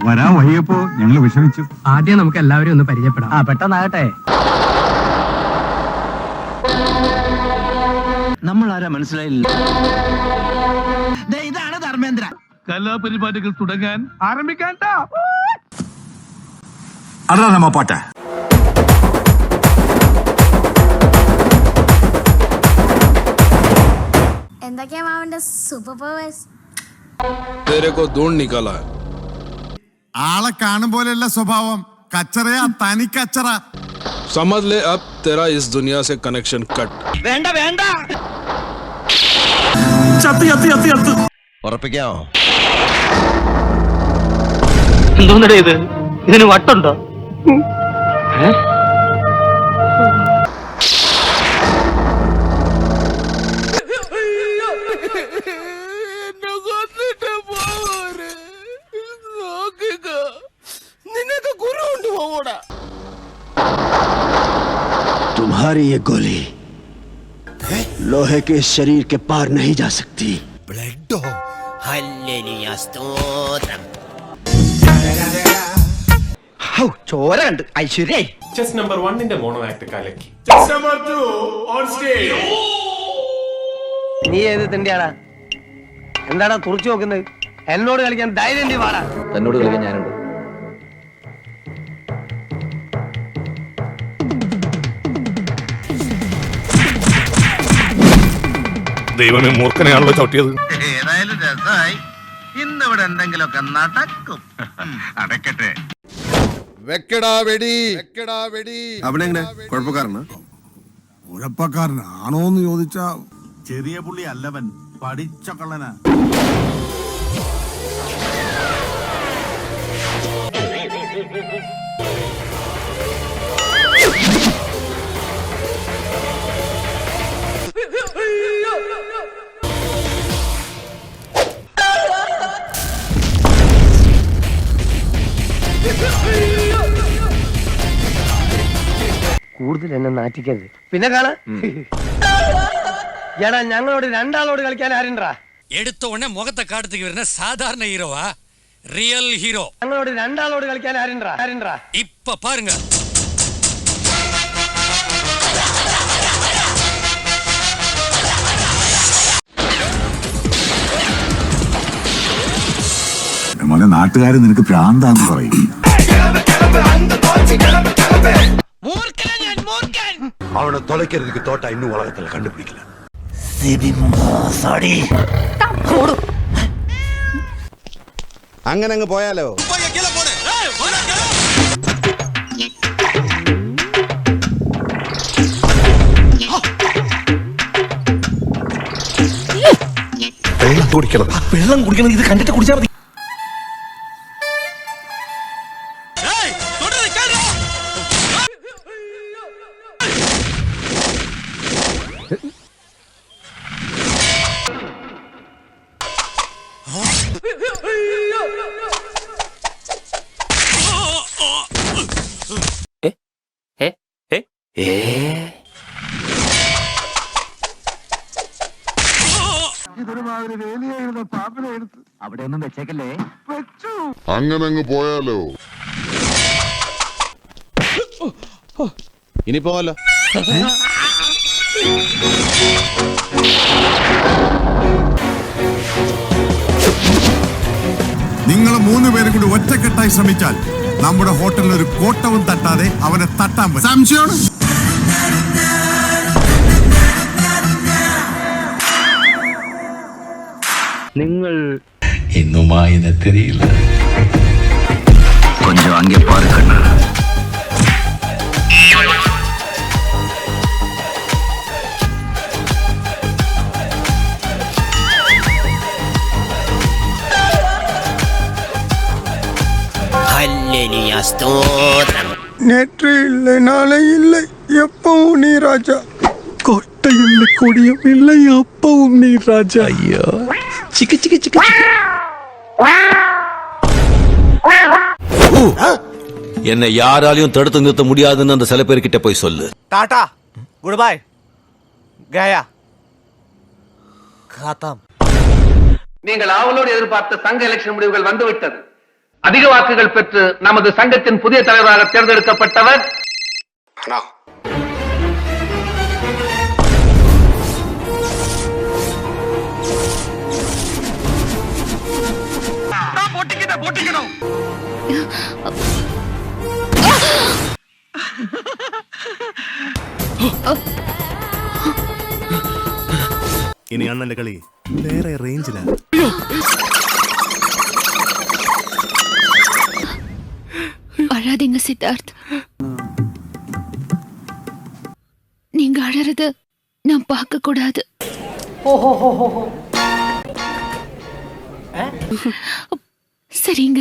വരാൻ വൈകിയപ്പോ ഞങ്ങൾ വിഷമിച്ചു. ആദ്യം നമുക്ക് എല്ലാവരും ഒന്ന് പരിചയപ്പെടാം. പെട്ടെന്നാകട്ടെ. നമ്മൾ ആരാ മനസ്സിലായില്ല. ഇതാണ് ധർമ്മേന്ദ്ര. കലാപരിപാടികൾ തുടങ്ങാൻ ആരംഭിക്കാൻ. അതാ നമ്മ പാട്ടെ. എന്തൊക്കെയാ മാവന്റെ സൂപ്പർ പവേഴ്സ്? ആളെ കാണും പോലെയല്ല സ്വഭാവം. കച്ചറയാ, തനി കച്ചറ. समझ ले अब तेरा इस दुनिया से कनेक्शन कट. വേണ്ട വേണ്ട. ഉറപ്പിക്കാമോ? എന്തോന്നടേ ഇത്? ഇതിന് വട്ടുണ്ടോ? तुम्हारी ये गोली लोहे के शरीर के पार नहीं जा सकती. ബ്ലഡോ ഹല്ലേലൂയ സ്തോത്രം. ചോര കണ്ട് Aishwarya. Chest number 1 mono act കലക്കി. Chest number 2 on stage. നീ ഏത് തിണ്ടിയാടാ? എന്താടാ തുറച്ചു നോക്കുന്നത്? എന്നോട് കളിക്കാൻ ധൈര്യം നീ വാടാ. തന്നോട് കളിക്കാൻ ഞാനുണ്ട്. ദൈവമേ, മൂർഖനെയാണല്ലോ ചവിട്ടിയത്. ഏതായാലും രസമായി. ഇന്നിവിടെ എന്തെങ്കിലുമൊക്കെ നടക്കും. അടക്കട്ടെ. വെക്കടാ വെടി, വെക്കടാ വെടി. അവിടെ എങ്ങനെ കുഴപ്പക്കാരനാ? കുഴപ്പക്കാരനാണോന്ന് ചോദിച്ചാ ചെറിയ പുള്ളി അല്ലവൻ, പഠിച്ച കള്ളനാ. കൂടുതൽ എന്നെ നാറ്റിക്കരുത്. പിന്നെ കാണാ. എടാ ഞങ്ങളോട് രണ്ടാളോട് കളിക്കാൻ ആരുണ്ടാ? എടുത്ത ഉടനെ മുഖത്തെ കാടത്തേക്ക് വരുന്ന സാധാരണ ഹീറോവാ റിയൽ ഹീറോ. ഞങ്ങളോട് രണ്ടാളോട് കളിക്കാൻ ആരുണ്ടാ? ഇപ്പൊ പാരുங்க. മോനെ, നാട്ടുകാര് നിനക്ക് ഭ്രാന്താന്ന് പറയും. அவனை தொலைக்கிறதுக்கு தோட்டா இன்னும் உலகத்துல கண்டுபிடிக்கல. അങ്ങനെ അങ്ങ് പോയാലോ? വെള്ളം കുടിക്കണം. ഇത് കണ്ടിട്ട് കുടിച്ചാൽ മതി. ഇതൊരുമാതിരി വേലിയായിരുന്ന പാമ്പിനെ എടുത്ത് അവിടെ ഒന്നും വെച്ചേക്കല്ലേ. വെച്ചു. അങ്ങനെ അങ്ങ് പോയാലോ? ഇനി പോവാലോ? നിങ്ങൾ 3 പേരും കൂടി ഒറ്റക്കെട്ടായി ശ്രമിച്ചാൽ നമ്മുടെ ഹോട്ടലിൽ ഒരു കോട്ടവും തട്ടാതെ അവനെ തട്ടാൻ പറ്റും. സംശയമാണ്. നിങ്ങൾ இன்னுமா இதை தெரியல. கொஞ்சம் அங்கே பாரு கண்ணா. ഹല്ലേലൂയ സ്തോത്രം. நேற்று இல்லை, நாளை இல்லை, எப்பவும் நீ ராஜா. கொட்டையில் கொடியும் இல்லை, அப்பவும் நீ ராஜா. ஐயா சிக்கு சிக்கு சிக்கு. என்னை யாராலையும் தடுத்து நிறுத்த முடியாதுன்னு அந்த சில பேர்கிட்ட போய் சொல்லு. டாடா, குட் பை, கயா, காத்தாம். நீங்கள் ஆவலோடு எதிர்பார்த்த சங்க எலெக்ஷன் முடிவுகள் வந்துவிட்டது. அதிக வாக்குகள் பெற்று நமது சங்கத்தின் புதிய தலைவராக தேர்ந்தெடுக்கப்பட்டவர் ഇനി അണ്ണന്റെ കളി വേറെ റേഞ്ചിലാണ്. அழாதீங்க சித்தார்த். நீங்க அழறது நான் பார்க்க கூடாது. சரிங்க.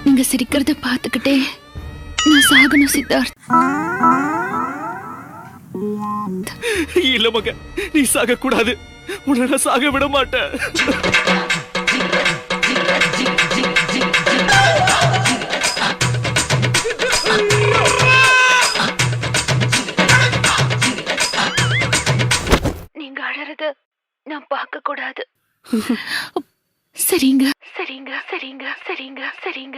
நீங்க சிரிக்கிறத பார்த்துக்கிட்டே நான் சாகணும் சித்தார்த். இல்ல மக, நீ சாக கூடாது. உன்னை நான் சாக விட மாட்டேன். நீங்க அழறது நான் பார்க்க கூடாது. சரிங்க சரிங்க சரிங்க சரிங்க சரிங்க.